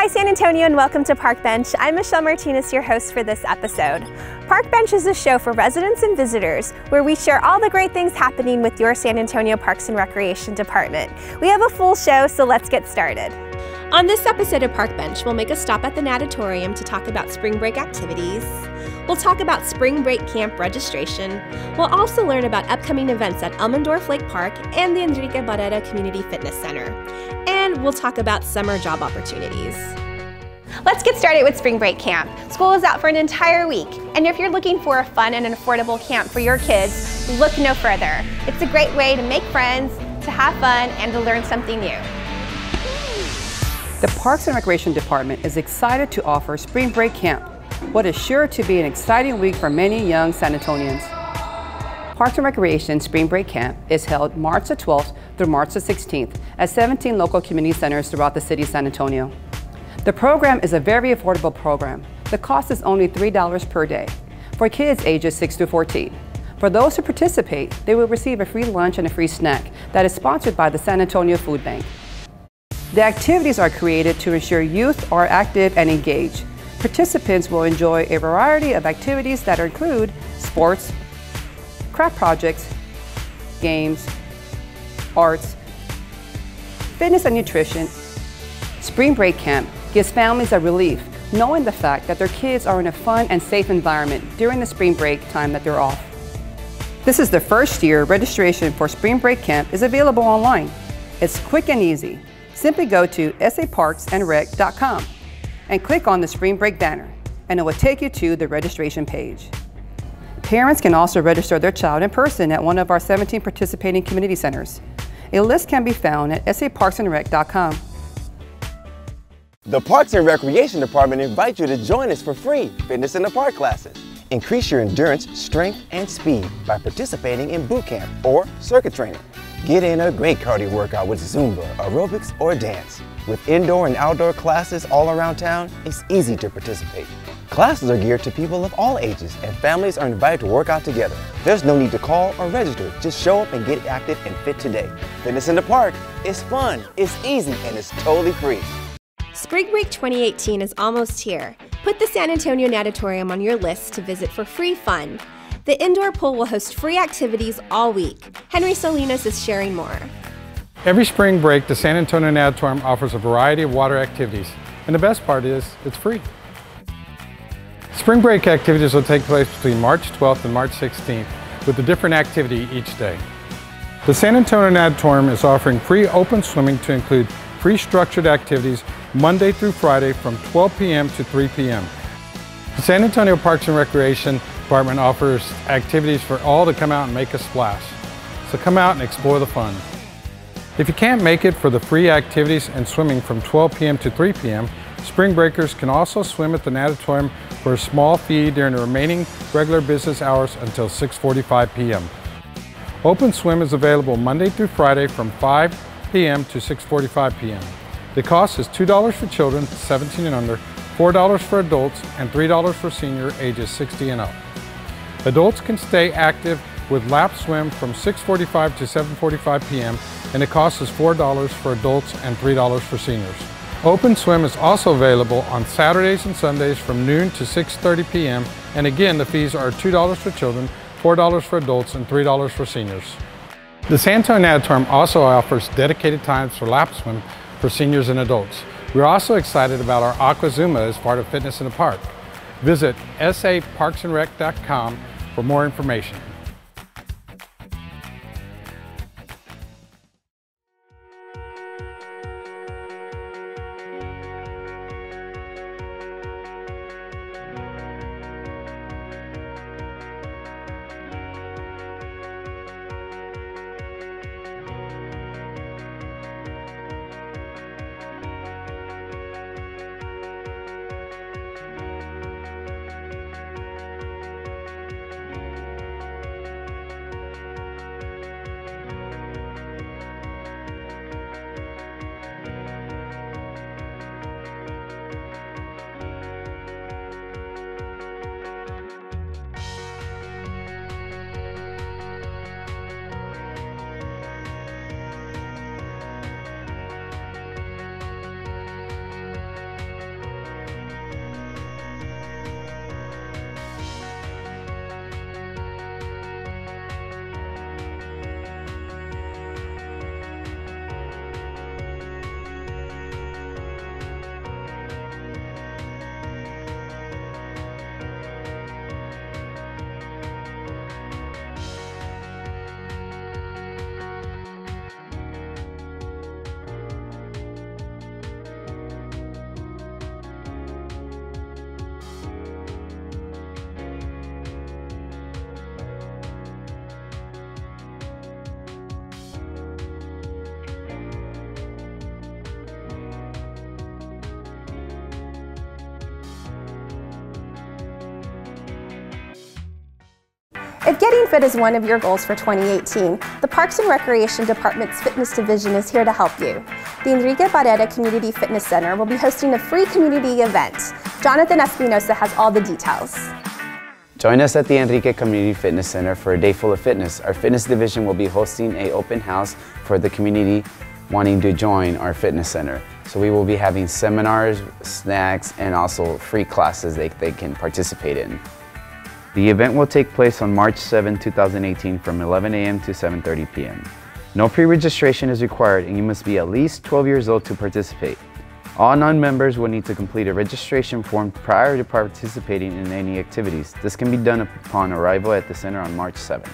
Hi San Antonio and welcome to Park Bench. I'm Michelle Martinez, your host for this episode. Park Bench is a show for residents and visitors where we share all the great things happening with your San Antonio Parks and Recreation Department. We have a full show, so let's get started. On this episode of Park Bench, we'll make a stop at the natatorium to talk about spring break activities. We'll talk about spring break camp registration. We'll also learn about upcoming events at Elmendorf Park and the Enrique Barrera Community Fitness Center. And we'll talk about summer job opportunities. Let's get started with spring break camp. School is out for an entire week, and if you're looking for a fun and affordable camp for your kids, look no further. It's a great way to make friends, to have fun, and to learn something new. The Parks and Recreation Department is excited to offer Spring Break Camp, what is sure to be an exciting week for many young San Antonians. Parks and Recreation Spring Break Camp is held March the 12th through March the 16th at 17 local community centers throughout the city of San Antonio. The program is a very affordable program. The cost is only $3 per day for kids ages 6 to 14. For those who participate, they will receive a free lunch and a free snack that is sponsored by the San Antonio Food Bank. The activities are created to ensure youth are active and engaged. Participants will enjoy a variety of activities that include sports, craft projects, games, arts, fitness and nutrition. Spring Break Camp gives families a relief knowing the fact that their kids are in a fun and safe environment during the spring break time that they're off. This is the first year registration for Spring Break Camp is available online. It's quick and easy. Simply go to saparksandrec.com and click on the Spring Break banner, and it will take you to the registration page. Parents can also register their child in person at one of our 17 participating community centers. A list can be found at saparksandrec.com. The Parks and Recreation Department invites you to join us for free Fitness in the Park classes. Increase your endurance, strength, and speed by participating in boot camp or circuit training. Get in a great cardio workout with Zumba, aerobics, or dance. With indoor and outdoor classes all around town, it's easy to participate. Classes are geared to people of all ages, and families are invited to work out together. There's no need to call or register. Just show up and get active and fit today. Fitness in the Park is fun, it's easy, and it's totally free. Spring Break 2018 is almost here. Put the San Antonio Natatorium on your list to visit for free fun. The indoor pool will host free activities all week. Henry Salinas is sharing more. Every spring break, the San Antonio Natatorium offers a variety of water activities, and the best part is it's free. Spring break activities will take place between March 12th and March 16th with a different activity each day. The San Antonio Natatorium is offering free open swimming to include free structured activities Monday through Friday from 12 p.m. to 3 p.m. The San Antonio Parks and Recreation Department offers activities for all to come out and make a splash. So come out and explore the fun. If you can't make it for the free activities and swimming from 12 p.m. to 3 p.m., spring breakers can also swim at the natatorium for a small fee during the remaining regular business hours until 6:45 p.m. Open swim is available Monday through Friday from 5 p.m. to 6:45 p.m. The cost is $2 for children 17 and under, $4 for adults, and $3 for senior ages 60 and up. Adults can stay active with lap swim from 6:45 to 7:45 p.m. and the cost is $4 for adults and $3 for seniors. Open swim is also available on Saturdays and Sundays from noon to 6:30 p.m. and again the fees are $2 for children, $4 for adults, and $3 for seniors. The San Antonio Natatorium also offers dedicated times for lap swim for seniors and adults. We're also excited about our Aqua Zumba as part of Fitness in the Park. Visit saparksandrec.com for more information. If getting fit is one of your goals for 2018, the Parks and Recreation Department's Fitness Division is here to help you. The Enrique Barrera Community Fitness Center will be hosting a free community event. Jonathan Espinosa has all the details. Join us at the Enrique Community Fitness Center for a day full of fitness. Our fitness division will be hosting an open house for the community wanting to join our fitness center. So we will be having seminars, snacks, and also free classes they can participate in. The event will take place on March 7, 2018 from 11 a.m. to 7:30 p.m. No pre-registration is required and you must be at least 12 years old to participate. All non-members will need to complete a registration form prior to participating in any activities. This can be done upon arrival at the center on March 7.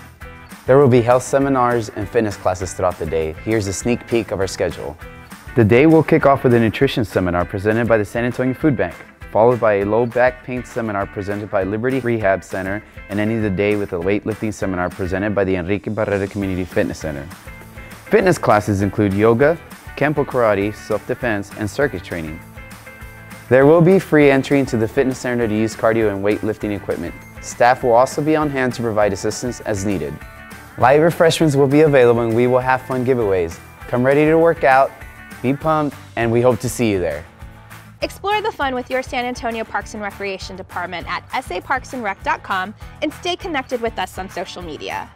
There will be health seminars and fitness classes throughout the day. Here's a sneak peek of our schedule. The day will kick off with a nutrition seminar presented by the San Antonio Food Bank, followed by a low back pain seminar presented by Liberty Rehab Center, and ending the day with a weightlifting seminar presented by the Enrique Barrera Community Fitness Center. Fitness classes include yoga, Kempo karate, self-defense, and circuit training. There will be free entry into the fitness center to use cardio and weightlifting equipment. Staff will also be on hand to provide assistance as needed. Light refreshments will be available and we will have fun giveaways. Come ready to work out, be pumped, and we hope to see you there. Explore the fun with your San Antonio Parks and Recreation Department at saparksandrec.com and stay connected with us on social media.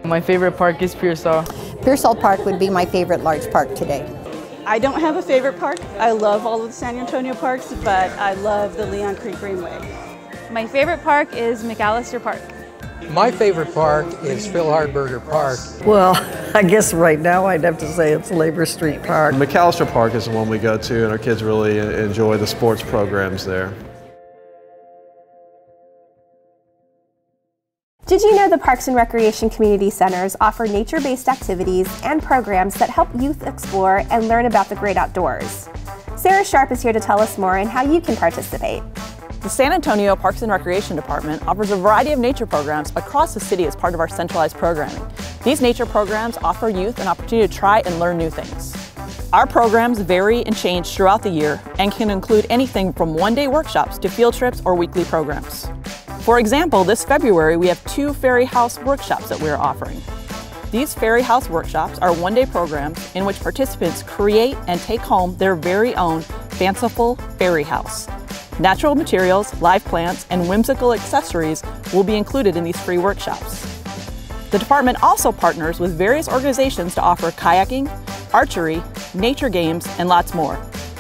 My favorite park is Pearsall. Pearsall Park would be my favorite large park today. I don't have a favorite park. I love all of the San Antonio parks, but I love the Leon Creek Greenway. My favorite park is McAllister Park. My favorite park is Phil Hardberger Park. Well, I guess right now I'd have to say it's Labor Street Park. McAllister Park is the one we go to, and our kids really enjoy the sports programs there. Did you know the Parks and Recreation Community Centers offer nature-based activities and programs that help youth explore and learn about the great outdoors? Sarah Sharp is here to tell us more on how you can participate. The San Antonio Parks and Recreation Department offers a variety of nature programs across the city as part of our centralized programming. These nature programs offer youth an opportunity to try and learn new things. Our programs vary and change throughout the year and can include anything from one-day workshops to field trips or weekly programs. For example, this February we have 2 Fairy House workshops that we are offering. These Fairy House workshops are one-day programs in which participants create and take home their very own fanciful fairy house. Natural materials, live plants, and whimsical accessories will be included in these free workshops. The department also partners with various organizations to offer kayaking, archery, nature games, and lots more.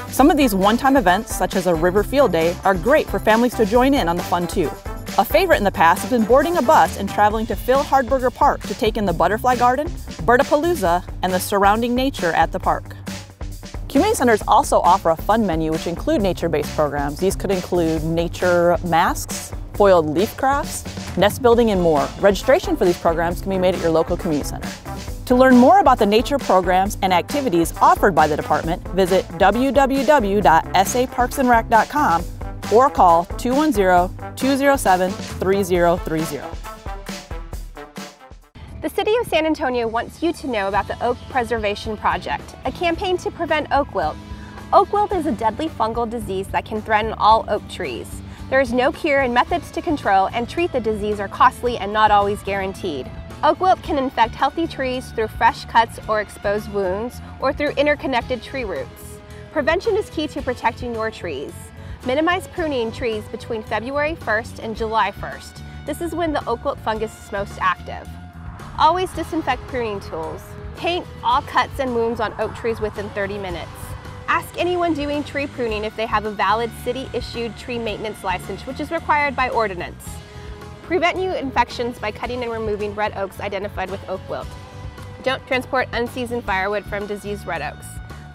Some of these one-time events, such as a river field day, are great for families to join in on the fun too. A favorite in the past has been boarding a bus and traveling to Phil Hardberger Park to take in the Butterfly Garden, Birdapalooza, and the surrounding nature at the park. Community centers also offer a fun menu which include nature-based programs. These could include nature masks, foiled leaf crafts, nest building, and more. Registration for these programs can be made at your local community center. To learn more about the nature programs and activities offered by the department, visit www.saparksandrec.com or call 210-207-3030. The City of San Antonio wants you to know about the Oak Preservation Project, a campaign to prevent oak wilt. Oak wilt is a deadly fungal disease that can threaten all oak trees. There is no cure, and methods to control and treat the disease are costly and not always guaranteed. Oak wilt can infect healthy trees through fresh cuts or exposed wounds, or through interconnected tree roots. Prevention is key to protecting your trees. Minimize pruning trees between February 1st and July 1st. This is when the oak wilt fungus is most active. Always disinfect pruning tools. Paint all cuts and wounds on oak trees within 30 minutes. Ask anyone doing tree pruning if they have a valid city-issued tree maintenance license, which is required by ordinance. Prevent new infections by cutting and removing red oaks identified with oak wilt. Don't transport unseasoned firewood from diseased red oaks.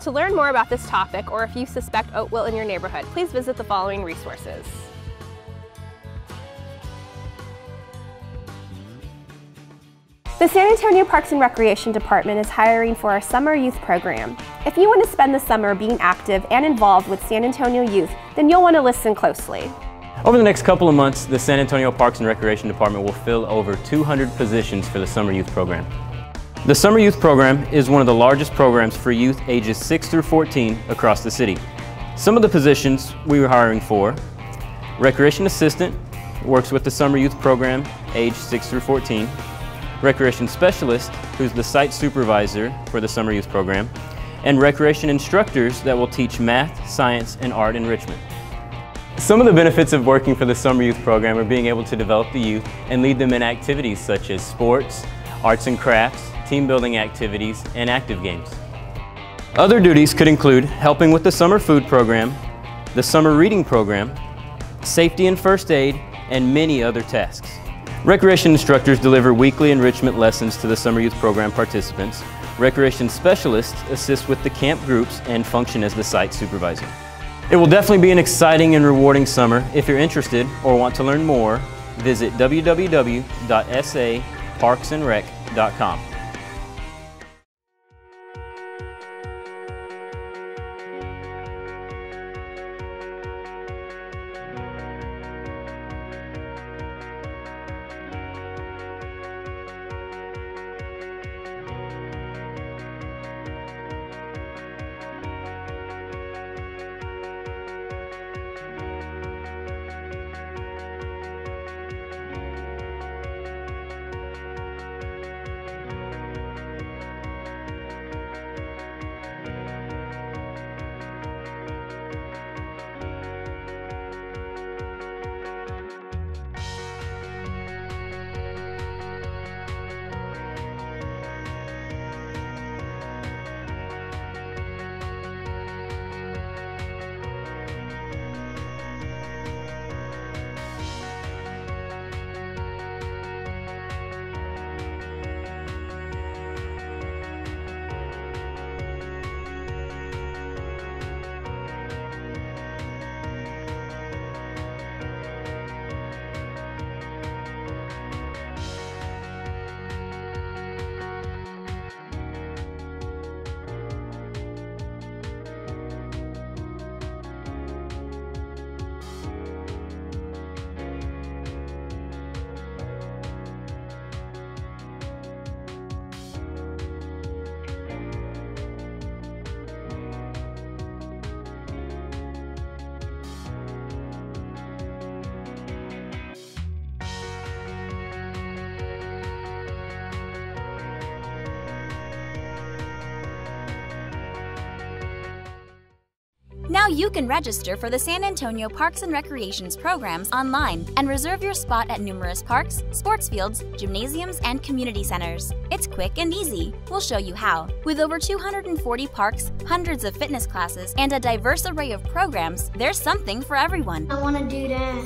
To learn more about this topic, or if you suspect oak wilt in your neighborhood, please visit the following resources. The San Antonio Parks and Recreation Department is hiring for our summer youth program. If you want to spend the summer being active and involved with San Antonio youth, then you'll want to listen closely. Over the next couple of months, the San Antonio Parks and Recreation Department will fill over 200 positions for the summer youth program. The summer youth program is one of the largest programs for youth ages 6 through 14 across the city. Some of the positions we were hiring for Recreation assistant works with the summer youth program, age 6 through 14. Recreation specialist, who's the site supervisor for the summer youth program. And recreation instructors that will teach math, science, and art enrichment. Some of the benefits of working for the summer youth program are being able to develop the youth and lead them in activities such as sports, arts and crafts, team building activities, and active games. Other duties could include helping with the summer food program, the summer reading program, safety and first aid, and many other tasks. Recreation instructors deliver weekly enrichment lessons to the summer youth program participants. Recreation specialists assist with the camp groups and function as the site supervisor. It will definitely be an exciting and rewarding summer. If you're interested or want to learn more, visit www.saparksandrec.com. Now you can register for the San Antonio Parks and Recreations programs online and reserve your spot at numerous parks, sports fields, gymnasiums, and community centers. It's quick and easy. We'll show you how. With over 240 parks, hundreds of fitness classes, and a diverse array of programs, there's something for everyone. I want to do that.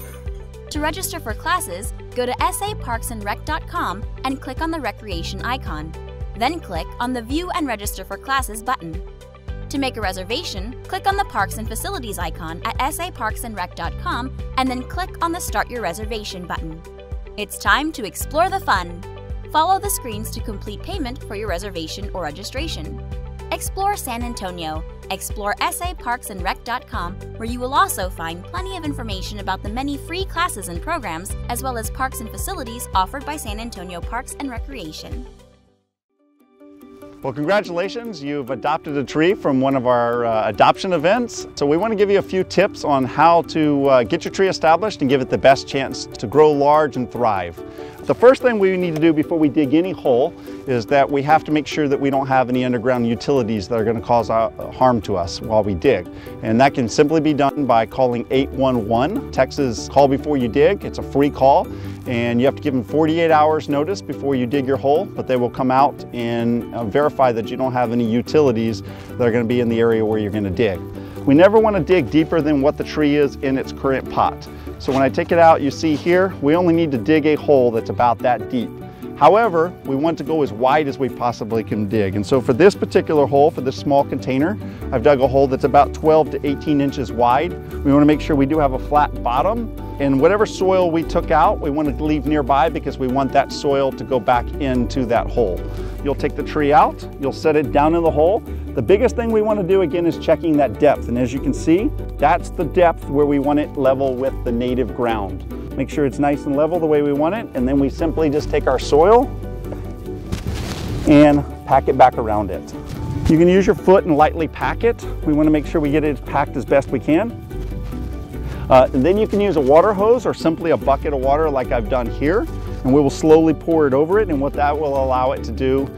To register for classes, go to saparksandrec.com and click on the recreation icon. Then click on the View and Register for Classes button. To make a reservation, click on the Parks and Facilities icon at saparksandrec.com and then click on the Start Your Reservation button. It's time to explore the fun. Follow the screens to complete payment for your reservation or registration. Explore San Antonio. Explore saparksandrec.com, where you will also find plenty of information about the many free classes and programs, as well as parks and facilities offered by San Antonio Parks and Recreation. Well, congratulations, you've adopted a tree from one of our adoption events. So we want to give you a few tips on how to get your tree established and give it the best chance to grow large and thrive. The first thing we need to do before we dig any hole is that we have to make sure that we don't have any underground utilities that are going to cause harm to us while we dig. And that can simply be done by calling 811, Texas Call Before You Dig. It's a free call, and you have to give them 48 hours notice before you dig your hole, but they will come out and verify that you don't have any utilities that are going to be in the area where you're going to dig. We never want to dig deeper than what the tree is in its current pot. So when I take it out, you see here, we only need to dig a hole that's about that deep. However, we want to go as wide as we possibly can dig. And so for this particular hole, for this small container, I've dug a hole that's about 12 to 18 inches wide. We want to make sure we do have a flat bottom. And whatever soil we took out, we want to leave nearby because we want that soil to go back into that hole. You'll take the tree out, you'll set it down in the hole. The biggest thing we want to do again is checking that depth. And as you can see, that's the depth where we want it level with the native ground. Make sure it's nice and level the way we want it, and then we simply just take our soil and pack it back around it. You can use your foot and lightly pack it. We want to make sure we get it packed as best we can. Then you can use a water hose or simply a bucket of water like I've done here, and we will slowly pour it over it, and what that will allow it to do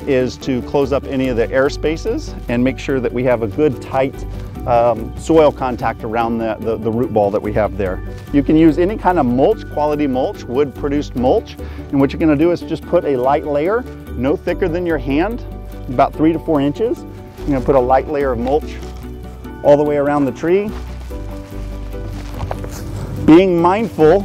is to close up any of the air spaces and make sure that we have a good tight soil contact around the root ball that we have there. You can use any kind of mulch, quality mulch, wood produced mulch, and what you're going to do is just put a light layer, no thicker than your hand, about 3 to 4 inches. You're going to put a light layer of mulch all the way around the tree, being mindful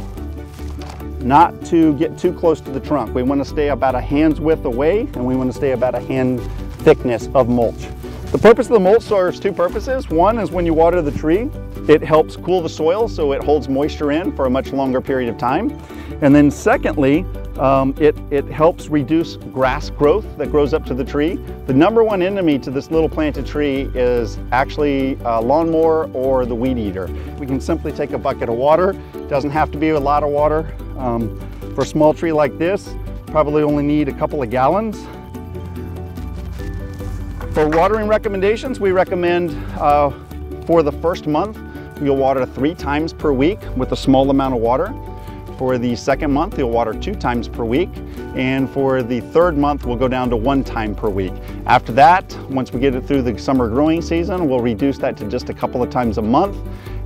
not to get too close to the trunk. We want to stay about a hand's width away, and we want to stay about a hand thickness of mulch. The purpose of the mulch serves 2 purposes. One is when you water the tree, it helps cool the soil so it holds moisture in for a much longer period of time. And then secondly, it helps reduce grass growth that grows up to the tree. The #1 enemy to this little planted tree is actually a lawnmower or the weed eater. We can simply take a bucket of water. It doesn't have to be a lot of water. For a small tree like this, probably only need a couple of gallons. For watering recommendations, we recommend for the first month, you'll water 3 times per week with a small amount of water. For the second month, you'll water 2 times per week. And for the third month, we'll go down to 1 time per week. After that, once we get it through the summer growing season, we'll reduce that to just a couple of times a month,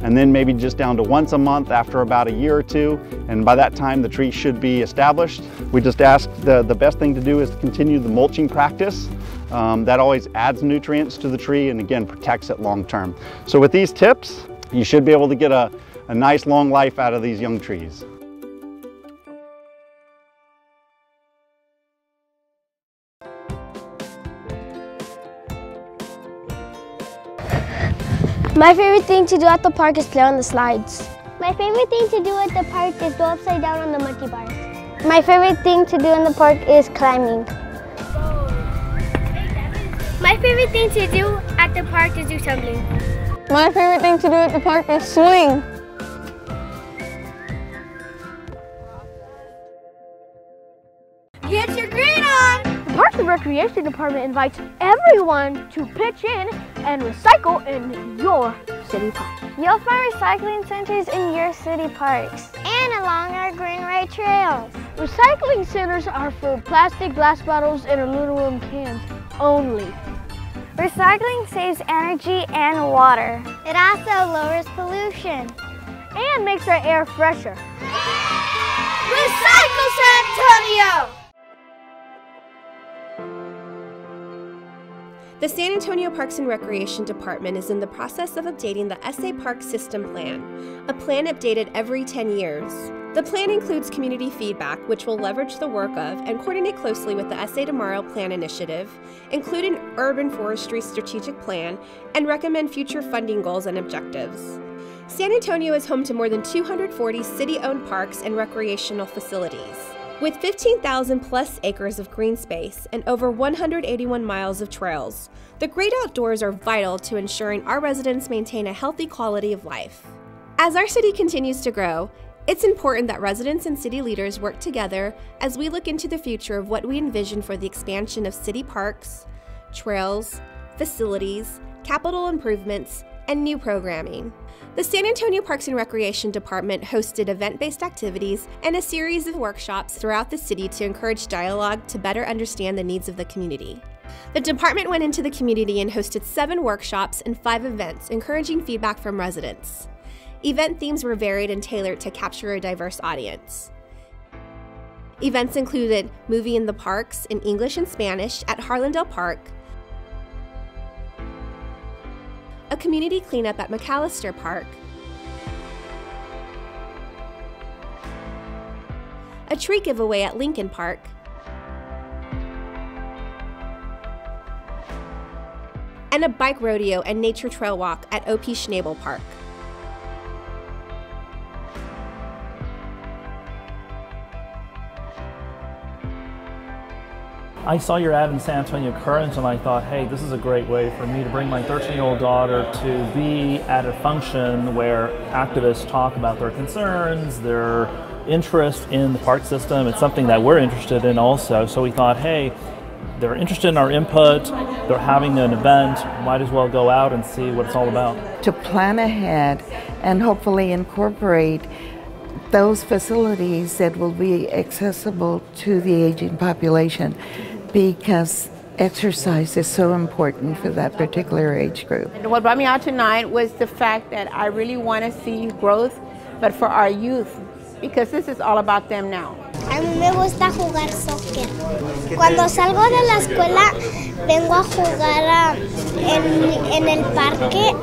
and then maybe just down to once a month after about a year or 2. And by that time, the tree should be established. We just ask the best thing to do is to continue the mulching practice. That always adds nutrients to the tree and again protects it long term. So with these tips, you should be able to get a nice long life out of these young trees. My favorite thing to do at the park is play on the slides. My favorite thing to do at the park is go upside down on the monkey bars. My favorite thing to do in the park is climbing. My favorite thing to do at the park is do tumbling. My favorite thing to do at the park is swing. Get your green on! The Parks and Recreation Department invites everyone to pitch in and recycle in your city park. You'll find recycling centers in your city parks and along our greenway trails. Recycling centers are for plastic, glass bottles, and aluminum cans only. Recycling saves energy and water. It also lowers pollution and makes our air fresher. Recycle San Antonio! The San Antonio Parks and Recreation Department is in the process of updating the SA Park System Plan, a plan updated every 10 years. The plan includes community feedback, which will leverage the work of and coordinate closely with the SA Tomorrow Plan Initiative, include an urban forestry strategic plan, and recommend future funding goals and objectives. San Antonio is home to more than 240 city-owned parks and recreational facilities. With 15,000 plus acres of green space and over 181 miles of trails, the great outdoors are vital to ensuring our residents maintain a healthy quality of life. As our city continues to grow, it's important that residents and city leaders work together as we look into the future of what we envision for the expansion of city parks, trails, facilities, capital improvements, and new programming. The San Antonio Parks and Recreation Department hosted event-based activities and a series of workshops throughout the city to encourage dialogue to better understand the needs of the community. The department went into the community and hosted 7 workshops and 5 events, encouraging feedback from residents. Event themes were varied and tailored to capture a diverse audience. Events included Movie in the Parks in English and Spanish at Harlandale Park, a community cleanup at McAllister Park, a tree giveaway at Lincoln Park, and a bike rodeo and nature trail walk at O.P. Schnabel Park. I saw your ad in San Antonio Current and I thought, hey, this is a great way for me to bring my 13-year-old daughter to be at a function where activists talk about their concerns, their interest in the park system. It's something that we're interested in also. So we thought, hey, they're interested in our input, they're having an event, might as well go out and see what it's all about. To plan ahead and hopefully incorporate those facilities that will be accessible to the aging population, because exercise is so important for that particular age group. And what brought me out tonight was the fact that I really want to see growth, but for our youth, because this is all about them now. A mí me gusta jugar soccer. Cuando salgo de la escuela, vengo a jugar en el parque,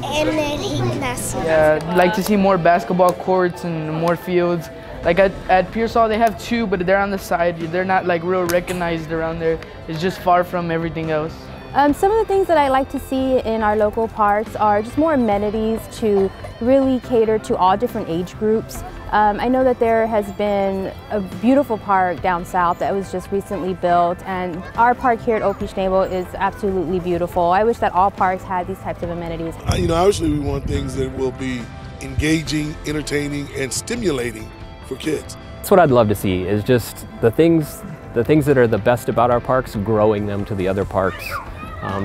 en el gimnasio. Yeah, I'd like to see more basketball courts and more fields. Like at Pearsall, they have 2, but they're on the side. They're not like real recognized around there. It's just far from everything else. Some of the things that I like to see in our local parks are just more amenities to really cater to all different age groups. I know that there has been a beautiful park down south that was just recently built, and our park here at Old Schnabel is absolutely beautiful. I wish that all parks had these types of amenities. You know, obviously we want things that will be engaging, entertaining, and stimulating for kids. That's what I'd love to see, is just the things that are the best about our parks, growing them to the other parks,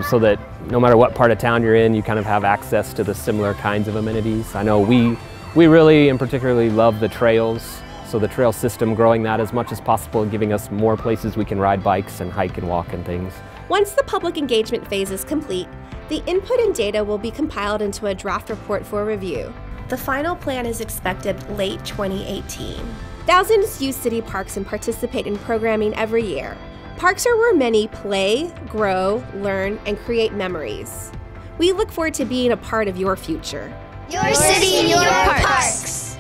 so that no matter what part of town you're in, you kind of have access to the similar kinds of amenities. I know we really and particularly love the trails, so the trail system, growing that as much as possible and giving us more places we can ride bikes and hike and walk and things. Once the public engagement phase is complete, the input and data will be compiled into a draft report for review. The final plan is expected late 2018. Thousands use city parks and participate in programming every year. Parks are where many play, grow, learn, and create memories. We look forward to being a part of your future. Your city, your parks.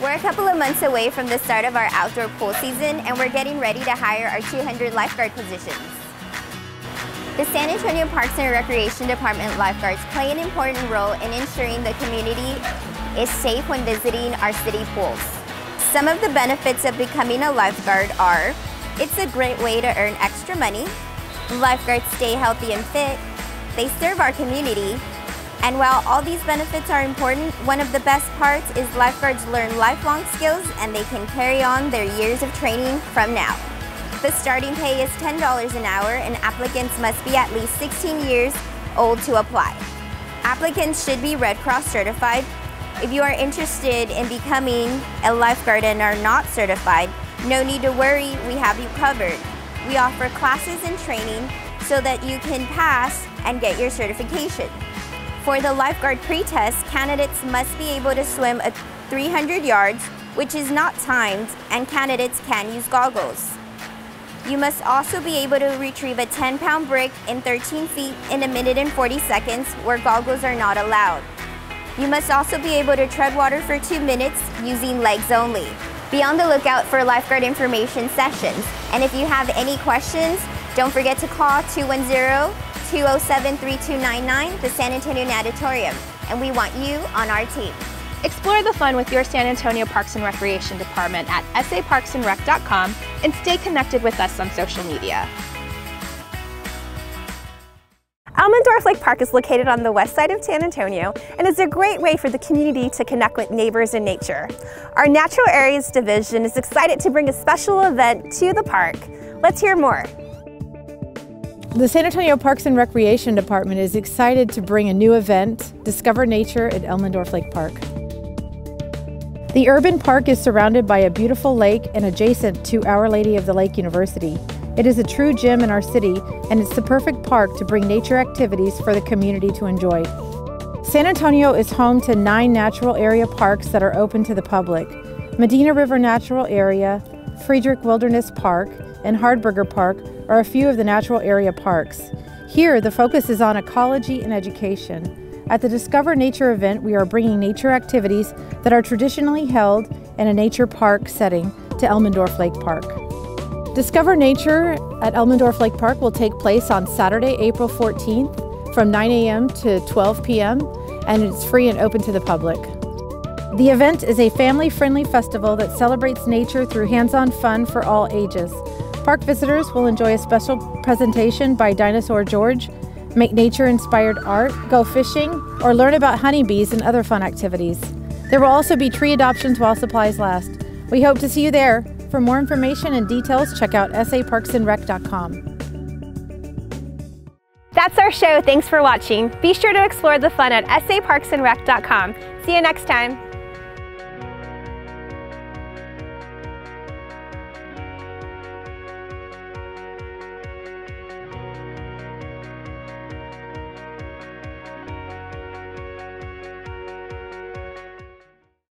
We're a couple of months away from the start of our outdoor pool season, and we're getting ready to hire our 200 lifeguard positions. The San Antonio Parks and Recreation Department lifeguards play an important role in ensuring the community is safe when visiting our city pools. Some of the benefits of becoming a lifeguard are: it's a great way to earn extra money, lifeguards stay healthy and fit, they serve our community, and while all these benefits are important, one of the best parts is lifeguards learn lifelong skills and they can carry on their years of training from now. The starting pay is $10 an hour, and applicants must be at least 16 years old to apply. Applicants should be Red Cross certified. If you are interested in becoming a lifeguard and are not certified, no need to worry, we have you covered. We offer classes and training so that you can pass and get your certification. For the lifeguard pre-test, candidates must be able to swim 300 yards, which is not timed, and candidates can use goggles. You must also be able to retrieve a 10-pound brick in 13 feet in 1 minute and 40 seconds, where goggles are not allowed. You must also be able to tread water for 2 minutes using legs only. Be on the lookout for lifeguard information sessions. And if you have any questions, don't forget to call 210-207-3299, the San Antonio Natatorium, and we want you on our team. Explore the fun with your San Antonio Parks and Recreation Department at saparksandrec.com and stay connected with us on social media. Elmendorf Lake Park is located on the west side of San Antonio and is a great way for the community to connect with neighbors and nature. Our Natural Areas Division is excited to bring a special event to the park. Let's hear more. The San Antonio Parks and Recreation Department is excited to bring a new event, Discover Nature at Elmendorf Lake Park. The urban park is surrounded by a beautiful lake and adjacent to Our Lady of the Lake University. It is a true gem in our city, and it's the perfect park to bring nature activities for the community to enjoy. San Antonio is home to 9 natural area parks that are open to the public. Medina River Natural Area, Friedrich Wilderness Park, and Hardberger Park are a few of the natural area parks. Here, the focus is on ecology and education. At the Discover Nature event, we are bringing nature activities that are traditionally held in a nature park setting to Elmendorf Lake Park. Discover Nature at Elmendorf Lake Park will take place on Saturday, April 14th from 9 a.m. to 12 p.m. and it's free and open to the public. The event is a family-friendly festival that celebrates nature through hands-on fun for all ages. Park visitors will enjoy a special presentation by Dinosaur George, make nature-inspired art, go fishing, or learn about honeybees and other fun activities. There will also be tree adoptions while supplies last. We hope to see you there. For more information and details, check out saparksandrec.com. That's our show. Thanks for watching. Be sure to explore the fun at saparksandrec.com. See you next time.